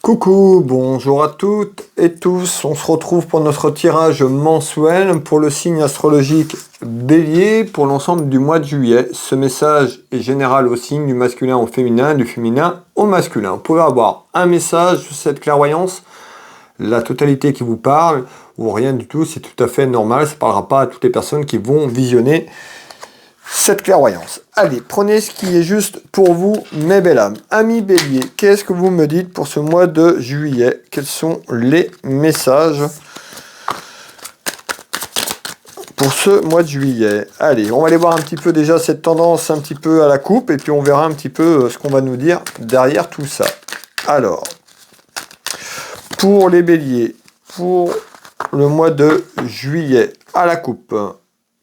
Coucou, bonjour à toutes et tous, on se retrouve pour notre tirage mensuel pour le signe astrologique Bélier pour l'ensemble du mois de juillet. Ce message est général au signe du masculin au féminin, du féminin au masculin. Vous pouvez avoir un message sur cette clairvoyance, la totalité qui vous parle, ou rien du tout, c'est tout à fait normal, ça ne parlera pas à toutes les personnes qui vont visionner cette clairvoyance. Allez, prenez ce qui est juste pour vous, mes belles âmes. Amis Bélier, qu'est-ce que vous me dites pour ce mois de juillet? Quels sont les messages pour ce mois de juillet? Allez, on va aller voir un petit peu déjà cette tendance un petit peu à la coupe, et puis on verra un petit peu ce qu'on va nous dire derrière tout ça. Alors, pour les Béliers, pour le mois de juillet à la coupe,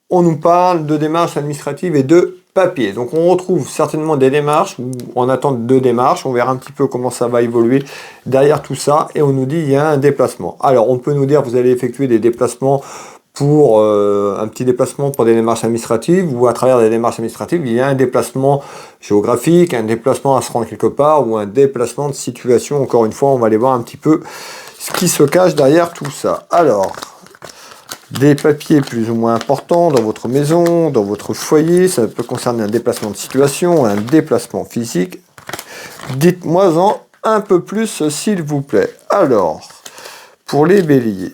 on nous parle de démarches administratives et de papier. Donc on retrouve certainement des démarches, ou en attente de démarches, on verra un petit peu comment ça va évoluer derrière tout ça, et on nous dit il y a un déplacement. Alors on peut nous dire vous allez effectuer des déplacements pour un petit déplacement pour des démarches administratives, ou à travers des démarches administratives, il y a un déplacement géographique, un déplacement à se rendre quelque part, ou un déplacement de situation. Encore une fois, on va aller voir un petit peu ce qui se cache derrière tout ça. Alors, des papiers plus ou moins importants dans votre maison, dans votre foyer, ça peut concerner un déplacement de situation, un déplacement physique. Dites-moi-en un peu plus, s'il vous plaît. Alors, pour les béliers,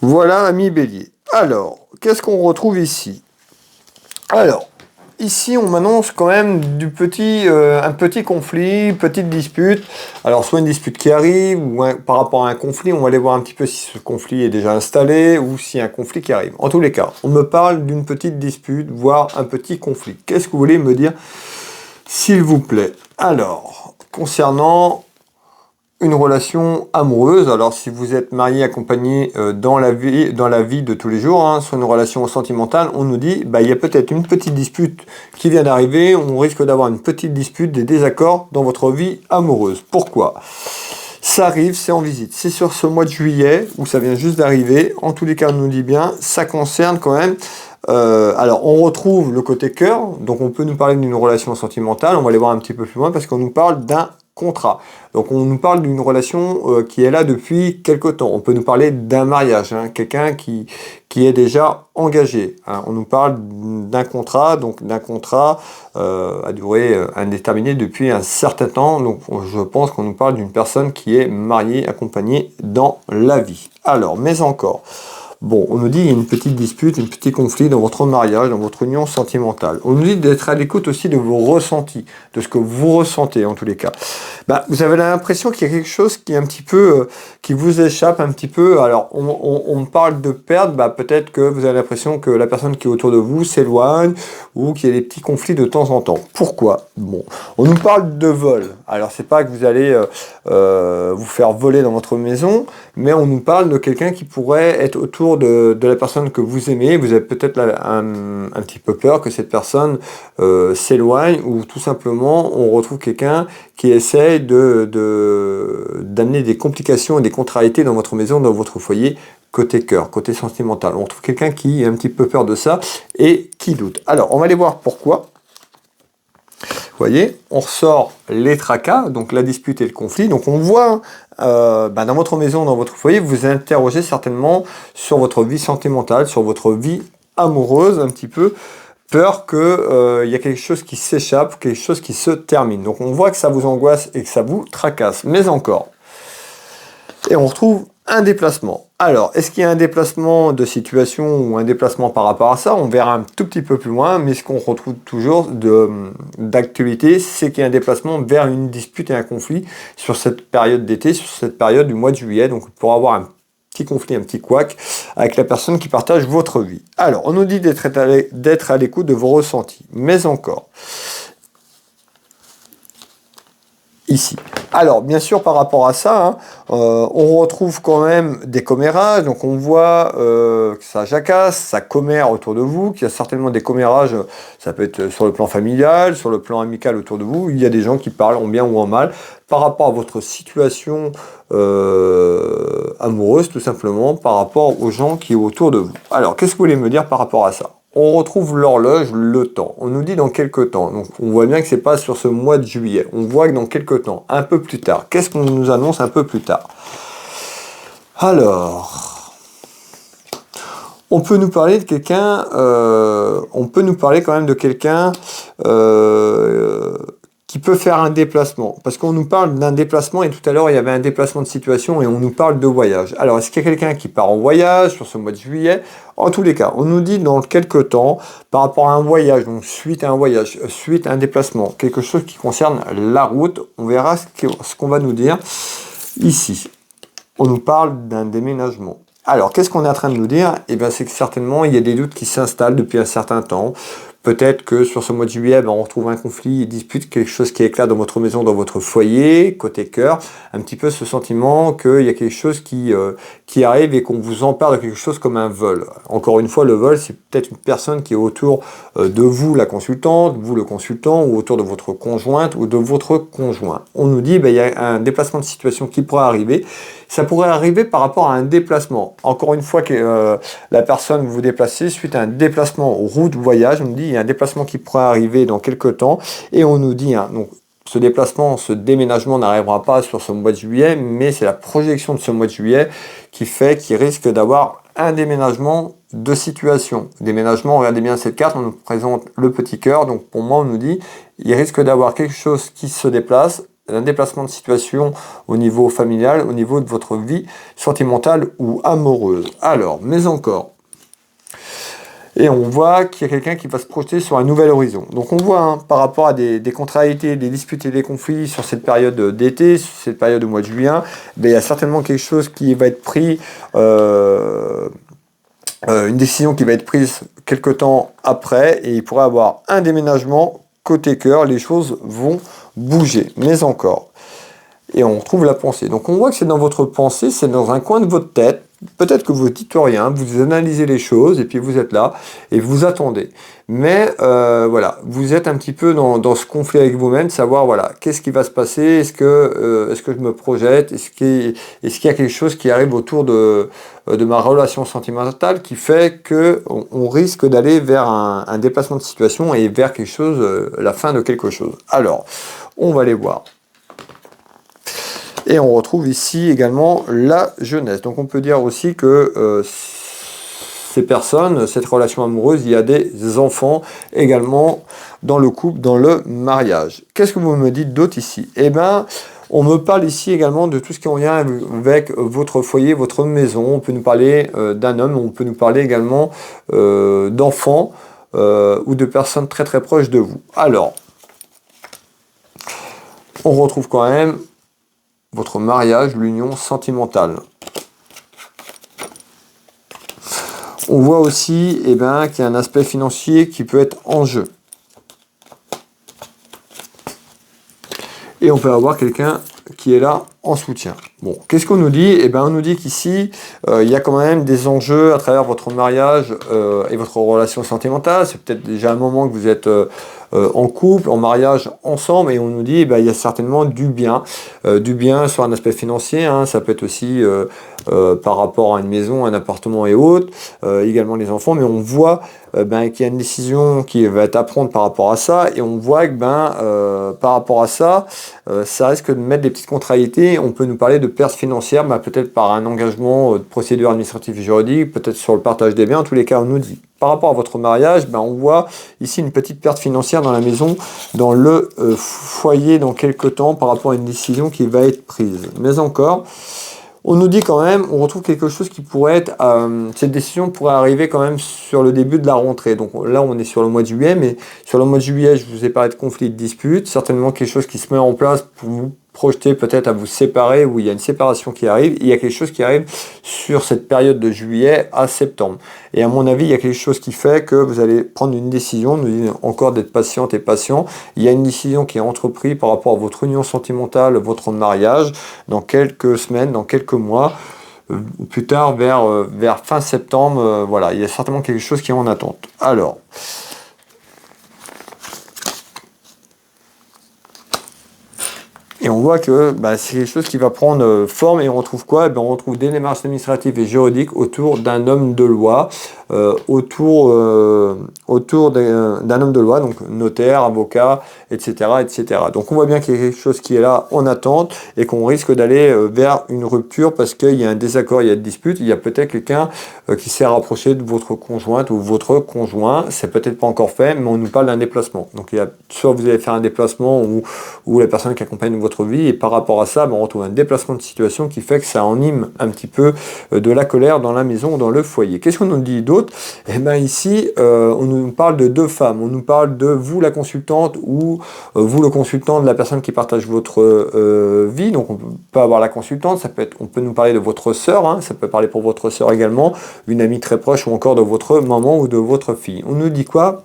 voilà, ami Bélier. Alors, qu'est-ce qu'on retrouve ici? Alors, ici, on m'annonce quand même un petit conflit, petite dispute. Alors, soit une dispute qui arrive, ou par rapport à un conflit, on va aller voir un petit peu si ce conflit est déjà installé, ou si un conflit qui arrive. En tous les cas, on me parle d'une petite dispute, voire un petit conflit. Qu'est-ce que vous voulez me dire, s'il vous plaît? Alors, concernant une relation amoureuse, alors si vous êtes marié, accompagné dans la vie de tous les jours, sur une relation sentimentale, on nous dit, il y a peut-être une petite dispute qui vient d'arriver, on risque d'avoir une petite dispute, des désaccords dans votre vie amoureuse. Pourquoi? Ça arrive, c'est en visite, c'est sur ce mois de juillet, où ça vient juste d'arriver, en tous les cas on nous dit bien, ça concerne quand même. Alors on retrouve le côté cœur, donc on peut nous parler d'une relation sentimentale, on va aller voir un petit peu plus loin, parce qu'on nous parle d'un contrat. Donc on nous parle d'une relation qui est là depuis quelque temps. On peut nous parler d'un mariage, quelqu'un qui est déjà engagé. On nous parle d'un contrat, donc d'un contrat à durée indéterminée depuis un certain temps. Donc je pense qu'on nous parle d'une personne qui est mariée, accompagnée dans la vie. Alors, mais encore, bon, on nous dit qu'il y a une petite dispute, un petit conflit dans votre mariage, dans votre union sentimentale. On nous dit d'être à l'écoute aussi de vos ressentis, de ce que vous ressentez en tous les cas. Vous avez l'impression qu'il y a quelque chose qui est un petit peu, qui vous échappe un petit peu. Alors, on parle de perte, peut-être que vous avez l'impression que la personne qui est autour de vous s'éloigne, ou qu'il y a des petits conflits de temps en temps. Pourquoi? Bon, on nous parle de vol. Alors, c'est pas que vous allez vous faire voler dans votre maison, mais on nous parle de quelqu'un qui pourrait être autour de la personne que vous aimez. Vous avez peut-être un petit peu peur que cette personne s'éloigne, ou tout simplement on retrouve quelqu'un qui essaye d'amener des complications et des contrariétés dans votre maison, dans votre foyer, côté cœur, côté sentimental. On trouve quelqu'un qui a un petit peu peur de ça et qui doute. Alors, on va aller voir pourquoi. Vous voyez, on ressort les tracas, donc la dispute et le conflit. Donc on voit dans votre maison, dans votre foyer, vous interrogez certainement sur votre vie sentimentale, sur votre vie amoureuse un petit peu. Peur qu'il y a quelque chose qui s'échappe, quelque chose qui se termine. Donc on voit que ça vous angoisse et que ça vous tracasse. Mais encore. Et on retrouve un déplacement. Alors, est-ce qu'il y a un déplacement de situation ou un déplacement par rapport à ça? On verra un tout petit peu plus loin, mais ce qu'on retrouve toujours d'actualité, c'est qu'il y a un déplacement vers une dispute et un conflit sur cette période d'été, sur cette période du mois de juillet. Donc, pour avoir un petit conflit, un petit couac avec la personne qui partage votre vie. Alors, on nous dit d'être à l'écoute de vos ressentis, mais encore, ici. Alors, bien sûr, par rapport à ça, hein, on retrouve quand même des commérages. Donc, on voit que ça jacasse, ça commère autour de vous, qu'il y a certainement des commérages, ça peut être sur le plan familial, sur le plan amical autour de vous. Il y a des gens qui parlent en bien ou en mal par rapport à votre situation amoureuse, tout simplement, par rapport aux gens qui sont autour de vous. Alors, qu'est-ce que vous voulez me dire par rapport à ça? On retrouve l'horloge, le temps. On nous dit dans quelques temps. Donc on voit bien que c'est pas sur ce mois de juillet. On voit que dans quelques temps, un peu plus tard. Qu'est-ce qu'on nous annonce un peu plus tard? Alors, on peut nous parler de quelqu'un. On peut nous parler quand même de quelqu'un qui peut faire un déplacement. Parce qu'on nous parle d'un déplacement et tout à l'heure il y avait un déplacement de situation et on nous parle de voyage. Alors est-ce qu'il y a quelqu'un qui part en voyage sur ce mois de juillet? En tous les cas, on nous dit dans quelques temps, par rapport à un voyage, donc suite à un voyage, suite à un déplacement, quelque chose qui concerne la route, on verra ce qu'on va nous dire ici. On nous parle d'un déménagement. Alors, qu'est-ce qu'on est en train de nous dire? Eh bien, c'est que certainement, il y a des doutes qui s'installent depuis un certain temps. Peut-être que sur ce mois de juillet, on retrouve un conflit, dispute, quelque chose qui éclate dans votre maison, dans votre foyer, côté cœur. Un petit peu ce sentiment qu'il y a quelque chose qui arrive et qu'on vous empare de quelque chose comme un vol. Encore une fois, le vol, c'est peut-être une personne qui est autour de vous, la consultante, vous, le consultant, ou autour de votre conjointe ou de votre conjoint. On nous dit, il y a un déplacement de situation qui pourrait arriver. Ça pourrait arriver par rapport à un déplacement. Encore une fois que la personne vous déplacez suite à un déplacement route voyage, on nous dit il y a un déplacement qui pourrait arriver dans quelques temps et on nous dit donc ce déplacement, ce déménagement n'arrivera pas sur ce mois de juillet, mais c'est la projection de ce mois de juillet qui fait qu'il risque d'avoir un déménagement de situation. Déménagement, regardez bien cette carte, on nous présente le petit cœur, donc pour moi on nous dit il risque d'avoir quelque chose qui se déplace, un déplacement de situation au niveau familial, au niveau de votre vie sentimentale ou amoureuse. Alors, mais encore, et on voit qu'il y a quelqu'un qui va se projeter sur un nouvel horizon. Donc on voit par rapport à des contrariétés, des disputes et des conflits sur cette période d'été, sur cette période de mois de juillet, il y a certainement quelque chose qui va être pris, une décision qui va être prise quelque temps après, et il pourrait avoir un déménagement côté cœur, les choses vont bouger, mais encore. Et on retrouve la pensée. Donc on voit que c'est dans votre pensée, c'est dans un coin de votre tête. Peut-être que vous dites rien, vous analysez les choses et puis vous êtes là et vous attendez. Mais voilà, vous êtes un petit peu dans ce conflit avec vous-même, savoir voilà, qu'est-ce qui va se passer, est-ce que je me projette, est-ce qu'il y a quelque chose qui arrive autour de ma relation sentimentale qui fait que on risque d'aller vers un déplacement de situation et vers quelque chose, la fin de quelque chose. Alors, on va aller voir. Et on retrouve ici également la jeunesse. Donc on peut dire aussi que ces personnes, cette relation amoureuse, il y a des enfants également dans le couple, dans le mariage. Qu'est-ce que vous me dites d'autre ici? Eh bien, on me parle ici également de tout ce qui est en lien avec votre foyer, votre maison. On peut nous parler d'un homme, on peut nous parler également d'enfants ou de personnes très très proches de vous. Alors, on retrouve quand même votre mariage, l'union sentimentale. On voit aussi qu'il y a un aspect financier qui peut être en jeu. Et on peut avoir quelqu'un qui est là en soutien. Bon, qu'est-ce qu'on nous dit? Eh bien, on nous dit qu'ici, il y a quand même des enjeux à travers votre mariage et votre relation sentimentale. C'est peut-être déjà un moment que vous êtes en couple, en mariage, ensemble, et on nous dit, il y a certainement du bien sur un aspect financier, hein. Ça peut être aussi par rapport à une maison, un appartement et autres, également les enfants, mais on voit qu'il y a une décision qui va être à prendre par rapport à ça, et on voit que par rapport à ça, ça risque de mettre des petites contrariétés. On peut nous parler de pertes financières, peut-être par un engagement de procédure administrative et juridique, peut-être sur le partage des biens. En tous les cas, on nous dit, par rapport à votre mariage, on voit ici une petite perte financière dans la maison, dans le foyer, dans quelques temps, par rapport à une décision qui va être prise. Mais encore, on nous dit quand même, on retrouve quelque chose qui pourrait être, cette décision pourrait arriver quand même sur le début de la rentrée. Donc là, on est sur le mois de juillet, mais sur le mois de juillet, je vous ai parlé de conflits, de disputes, certainement quelque chose qui se met en place pour vous projetez peut-être à vous séparer, ou il y a une séparation qui arrive, il y a quelque chose qui arrive sur cette période de juillet à septembre. Et à mon avis, il y a quelque chose qui fait que vous allez prendre une décision, nous dit encore d'être patiente et patient. Il y a une décision qui est entreprise par rapport à votre union sentimentale, votre mariage, dans quelques semaines, dans quelques mois, plus tard vers fin septembre, voilà, il y a certainement quelque chose qui est en attente. Alors, et on voit que c'est quelque chose qui va prendre forme, et on retrouve quoi? On retrouve des démarches administratives et juridiques autour d'un homme de loi, autour d'un homme de loi, donc notaire, avocat, etc., etc. Donc on voit bien qu'il y a quelque chose qui est là en attente et qu'on risque d'aller vers une rupture parce qu'il y a un désaccord, il y a une dispute, il y a peut-être quelqu'un qui s'est rapproché de votre conjointe ou votre conjoint, c'est peut-être pas encore fait, mais on nous parle d'un déplacement. Donc il y a soit vous allez faire un déplacement ou la personne qui accompagne votre vie, et par rapport à ça, on retrouve un déplacement de situation qui fait que ça anime un petit peu de la colère dans la maison ou dans le foyer. Qu'est-ce qu'on nous dit d'autre? Ici, on nous parle de deux femmes. On nous parle de vous, la consultante, ou vous, le consultant de la personne qui partage votre vie. Donc, on peut avoir la consultante, on peut nous parler de votre sœur, ça peut parler pour votre sœur également, une amie très proche, ou encore de votre maman ou de votre fille. On nous dit quoi?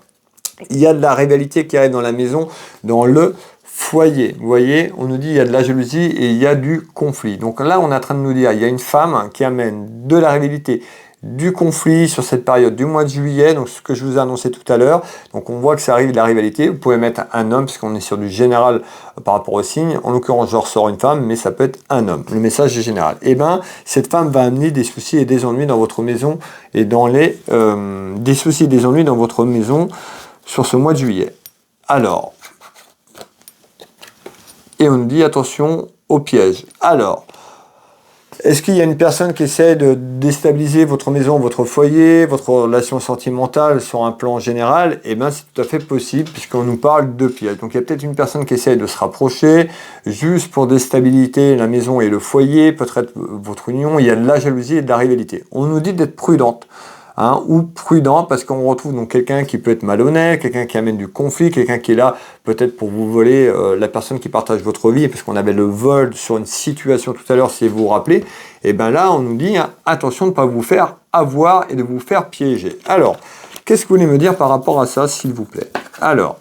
Il y a de la rivalité qui arrive dans la maison, dans le foyer. Vous voyez, on nous dit il y a de la jalousie et il y a du conflit. Donc là, on est en train de nous dire il y a une femme qui amène de la rivalité, du conflit sur cette période du mois de juillet, donc ce que je vous ai annoncé tout à l'heure. Donc on voit que ça arrive de la rivalité. Vous pouvez mettre un homme, puisqu'on est sur du général par rapport au signe. En l'occurrence, je ressors une femme, mais ça peut être un homme. Le message est général. Cette femme va amener des soucis et des ennuis dans votre maison, et des soucis et des ennuis dans votre maison sur ce mois de juillet. Alors, et on nous dit attention au piège. Alors, est-ce qu'il y a une personne qui essaie de déstabiliser votre maison, votre foyer, votre relation sentimentale sur un plan général? C'est tout à fait possible, puisqu'on nous parle de piège. Donc il y a peut-être une personne qui essaie de se rapprocher juste pour déstabiliser la maison et le foyer, peut-être votre union. Il y a de la jalousie et de la rivalité. On nous dit d'être prudente. Ou prudent, parce qu'on retrouve donc quelqu'un qui peut être malhonnête, quelqu'un qui amène du conflit, quelqu'un qui est là peut-être pour vous voler la personne qui partage votre vie, parce qu'on avait le vol sur une situation tout à l'heure, si vous vous rappelez. Là, on nous dit attention de ne pas vous faire avoir et de vous faire piéger. Alors, qu'est-ce que vous voulez me dire par rapport à ça, s'il vous plaît? Alors,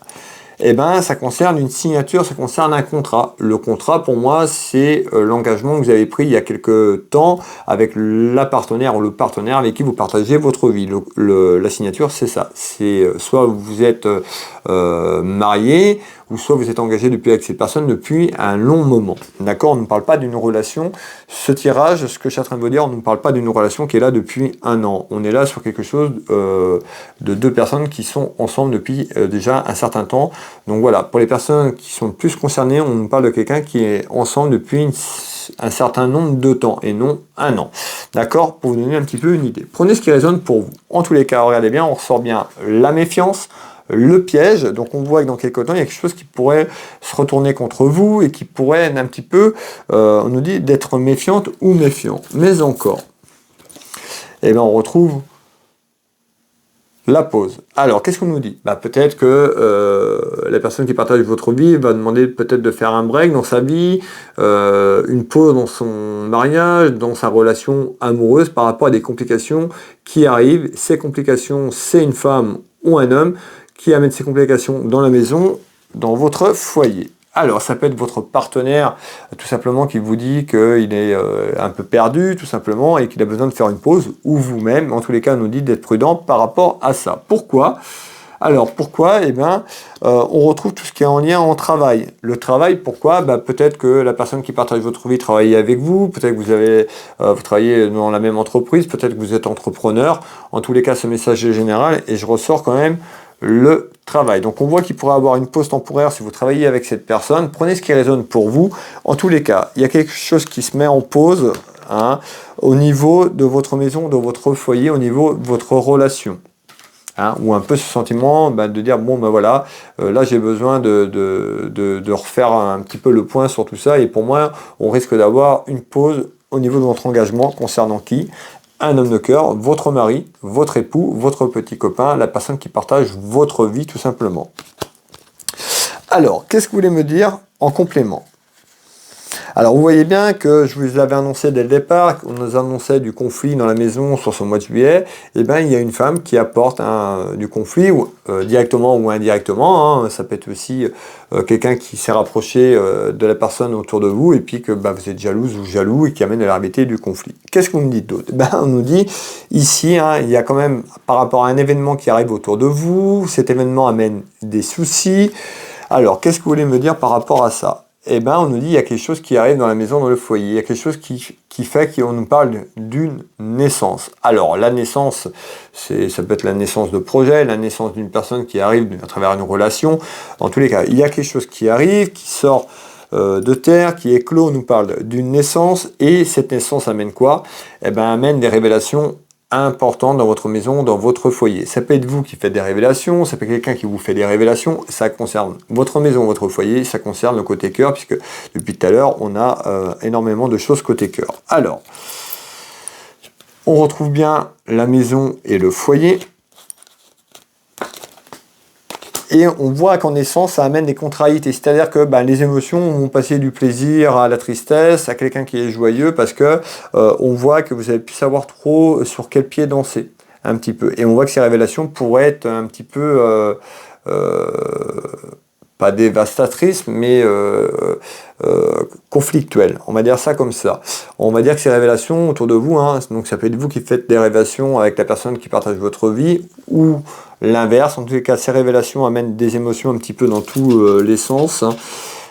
ça concerne une signature, ça concerne un contrat. Le contrat, pour moi, c'est l'engagement que vous avez pris il y a quelques temps avec la partenaire ou le partenaire avec qui vous partagez votre vie. La signature, c'est ça. C'est soit vous êtes marié, ou soit vous êtes engagé avec cette personne depuis un long moment. D'accord? On ne parle pas d'une relation. Ce tirage, ce que je suis en train de vous dire, on ne parle pas d'une relation qui est là depuis un an. On est là sur quelque chose de deux personnes qui sont ensemble depuis déjà un certain temps. Donc voilà, pour les personnes qui sont plus concernées, on nous parle de quelqu'un qui est ensemble depuis un certain nombre de temps et non un an. D'accord? Pour vous donner un petit peu une idée. Prenez ce qui résonne pour vous. En tous les cas, regardez bien, on ressort bien la méfiance, le piège. Donc on voit que dans quelques temps, il y a quelque chose qui pourrait se retourner contre vous et qui pourrait être un petit peu, on nous dit d'être méfiante ou méfiant. Mais encore, on retrouve la pause. Alors, qu'est-ce qu'on nous dit? Peut-être que la personne qui partage votre vie va demander peut-être de faire un break dans sa vie, une pause dans son mariage, dans sa relation amoureuse par rapport à des complications qui arrivent. Ces complications, c'est une femme ou un homme qui amène ces complications dans la maison, dans votre foyer. Alors, ça peut être votre partenaire, tout simplement, qui vous dit qu'il est un peu perdu, tout simplement, et qu'il a besoin de faire une pause, ou vous-même. En tous les cas, on nous dit d'être prudent par rapport à ça. Pourquoi? Alors, pourquoi? On retrouve tout ce qui est en lien en travail. Le travail, pourquoi? Peut-être que la personne qui partage votre vie travaille avec vous, peut-être que vous travaillez dans la même entreprise, peut-être que vous êtes entrepreneur. En tous les cas, ce message est général, et je ressors quand même le travail. Donc on voit qu'il pourrait avoir une pause temporaire si vous travaillez avec cette personne. Prenez ce qui résonne pour vous. En tous les cas, il y a quelque chose qui se met en pause au niveau de votre maison, de votre foyer, au niveau de votre relation. Ou un peu ce sentiment de dire voilà, là j'ai besoin de refaire un petit peu le point sur tout ça, et pour moi on risque d'avoir une pause au niveau de votre engagement concernant qui? Un homme de cœur, votre mari, votre époux, votre petit copain, la personne qui partage votre vie tout simplement. Alors, qu'est-ce que vous voulez me dire en complément? Alors vous voyez bien que je vous avais annoncé dès le départ, qu'on nous annonçait du conflit dans la maison sur ce mois de juillet, et bien il y a une femme qui apporte du conflit, directement ou indirectement, hein. Ça peut être aussi quelqu'un qui s'est rapproché de la personne autour de vous, et puis que vous êtes jalouse ou jaloux, et qui amène à l'arrivée du conflit. Qu'est-ce qu'on nous dit d'autre? On nous dit ici, hein, il y a quand même, par rapport à un événement qui arrive autour de vous, cet événement amène des soucis. Alors, qu'est-ce que vous voulez me dire par rapport à ça? On nous dit qu'il y a quelque chose qui arrive dans la maison, dans le foyer. Il y a quelque chose qui fait qu'on nous parle d'une naissance. Alors, la naissance, ça peut être la naissance de projet, la naissance d'une personne qui arrive à travers une relation. En tous les cas, il y a quelque chose qui arrive, qui sort de terre, qui éclot, on nous parle d'une naissance. Et cette naissance amène quoi? Amène des révélations important dans votre maison, dans votre foyer. Ça peut être vous qui faites des révélations, ça peut être quelqu'un qui vous fait des révélations, ça concerne votre maison, votre foyer, ça concerne le côté cœur, puisque depuis tout à l'heure, on a énormément de choses côté cœur. Alors, on retrouve bien la maison et le foyer. Et on voit qu'en naissance, ça amène des contrariétés. C'est-à-dire que les émotions vont passer du plaisir à la tristesse, à quelqu'un qui est joyeux, parce que on voit que vous avez pu savoir trop sur quel pied danser, un petit peu. Et on voit que ces révélations pourraient être un petit peu, pas dévastatrices, mais conflictuelles. On va dire ça comme ça. On va dire que ces révélations autour de vous, hein, donc ça peut être vous qui faites des révélations avec la personne qui partage votre vie, ou l'inverse. En tous les cas, ces révélations amènent des émotions un petit peu dans tous les sens, hein,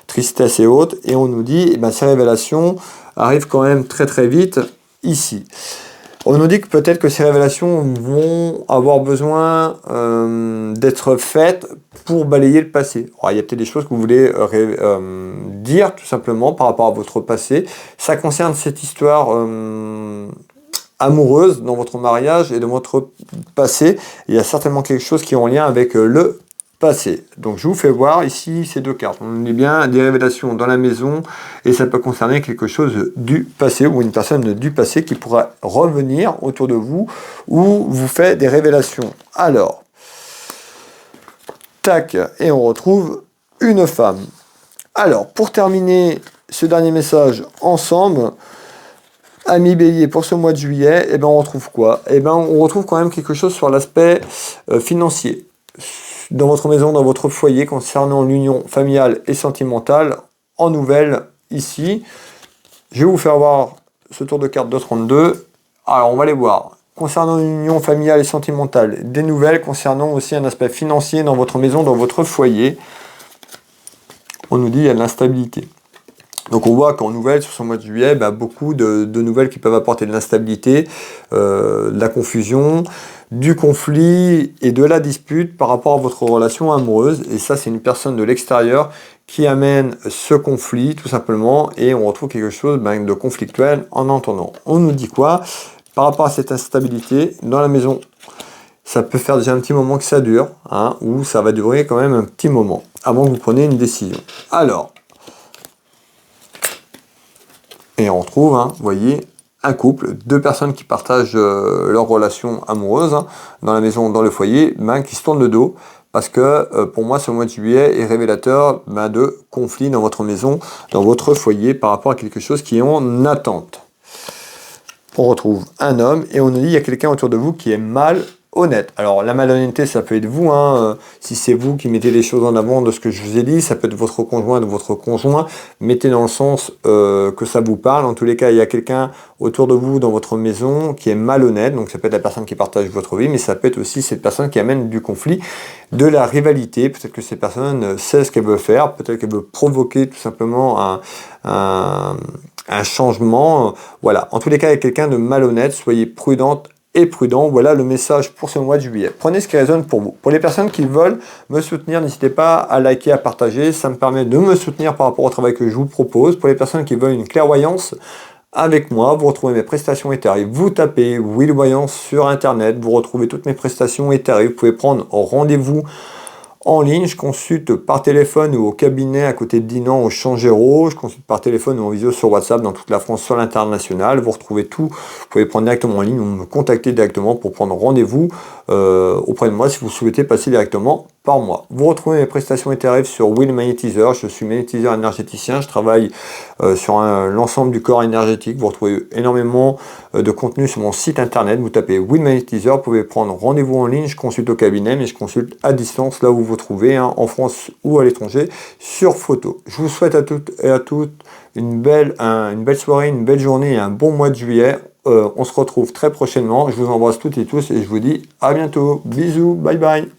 tristesse et autres. Et on nous dit, ces révélations arrivent quand même très très vite ici. On nous dit que peut-être que ces révélations vont avoir besoin d'être faites pour balayer le passé. Alors, il y a peut-être des choses que vous voulez dire tout simplement par rapport à votre passé. Ça concerne cette histoire amoureuse dans votre mariage et dans votre passé. Il y a certainement quelque chose qui est en lien avec le passé. Donc je vous fais voir ici ces deux cartes. On est bien des révélations dans la maison et ça peut concerner quelque chose du passé ou une personne du passé qui pourra revenir autour de vous ou vous fait des révélations. Alors, tac, et on retrouve une femme. Alors, pour terminer ce dernier message ensemble, Amis Bélier, pour ce mois de juillet, on retrouve quoi? On retrouve quand même quelque chose sur l'aspect financier. Dans votre maison, dans votre foyer, concernant l'union familiale et sentimentale, en nouvelle, ici. Je vais vous faire voir ce tour de carte de 32. Alors, on va les voir. Concernant l'union familiale et sentimentale, des nouvelles concernant aussi un aspect financier dans votre maison, dans votre foyer. On nous dit qu'il y a de l'instabilité. Donc on voit qu'en nouvelles, sur ce mois de juillet, beaucoup de nouvelles qui peuvent apporter de l'instabilité, de la confusion, du conflit et de la dispute par rapport à votre relation amoureuse. Et ça, c'est une personne de l'extérieur qui amène ce conflit, tout simplement, et on retrouve quelque chose de conflictuel en entendant. On nous dit quoi? Par rapport à cette instabilité, dans la maison, ça peut faire déjà un petit moment que ça dure, hein, ou ça va durer quand même un petit moment, avant que vous preniez une décision. Alors, et on retrouve, vous voyez, un couple, deux personnes qui partagent leur relation amoureuse, hein, dans la maison, dans le foyer, qui se tournent le dos, parce que pour moi, ce mois de juillet est révélateur de conflits dans votre maison, dans votre foyer, par rapport à quelque chose qui est en attente. On retrouve un homme, et on nous dit qu'il y a quelqu'un autour de vous qui est mal honnête. Alors la malhonnêteté, ça peut être vous, hein, si c'est vous qui mettez les choses en avant de ce que je vous ai dit, ça peut être votre conjoint ou votre conjoint, mettez dans le sens que ça vous parle. En tous les cas, il y a quelqu'un autour de vous dans votre maison qui est malhonnête, donc ça peut être la personne qui partage votre vie, mais ça peut être aussi cette personne qui amène du conflit, de la rivalité. Peut-être que cette personne sait ce qu'elle veut faire, peut-être qu'elle veut provoquer tout simplement un changement. Voilà, en tous les cas, il y a quelqu'un de malhonnête, soyez prudente et prudent. Voilà le message pour ce mois de juillet. Prenez ce qui résonne pour vous. Pour les personnes qui veulent me soutenir, n'hésitez pas à liker, à partager. Ça me permet de me soutenir par rapport au travail que je vous propose. Pour les personnes qui veulent une clairvoyance avec moi, vous retrouvez mes prestations et tarifs. Vous tapez Will Voyance sur Internet. Vous retrouvez toutes mes prestations et tarifs. Vous pouvez prendre rendez-vous en ligne. Je consulte par téléphone ou au cabinet à côté de Dinan au Changéro. Je consulte par téléphone ou en visio sur WhatsApp dans toute la France, sur l'international. Vous retrouvez tout. Vous pouvez prendre directement en ligne ou me contacter directement pour prendre rendez-vous auprès de moi si vous souhaitez passer directement par mois. Vous retrouvez mes prestations et tarifs sur Will Magnétiseur. Je suis magnétiseur énergéticien. Je travaille sur l'ensemble du corps énergétique. Vous retrouvez énormément de contenu sur mon site internet. Vous tapez Will Magnétiseur. Vous pouvez prendre rendez-vous en ligne. Je consulte au cabinet, mais je consulte à distance là où vous vous trouvez, hein, en France ou à l'étranger, sur photo. Je vous souhaite à toutes et à toutes une belle soirée, une belle journée et un bon mois de juillet. On se retrouve très prochainement. Je vous embrasse toutes et tous et je vous dis à bientôt. Bisous, bye bye.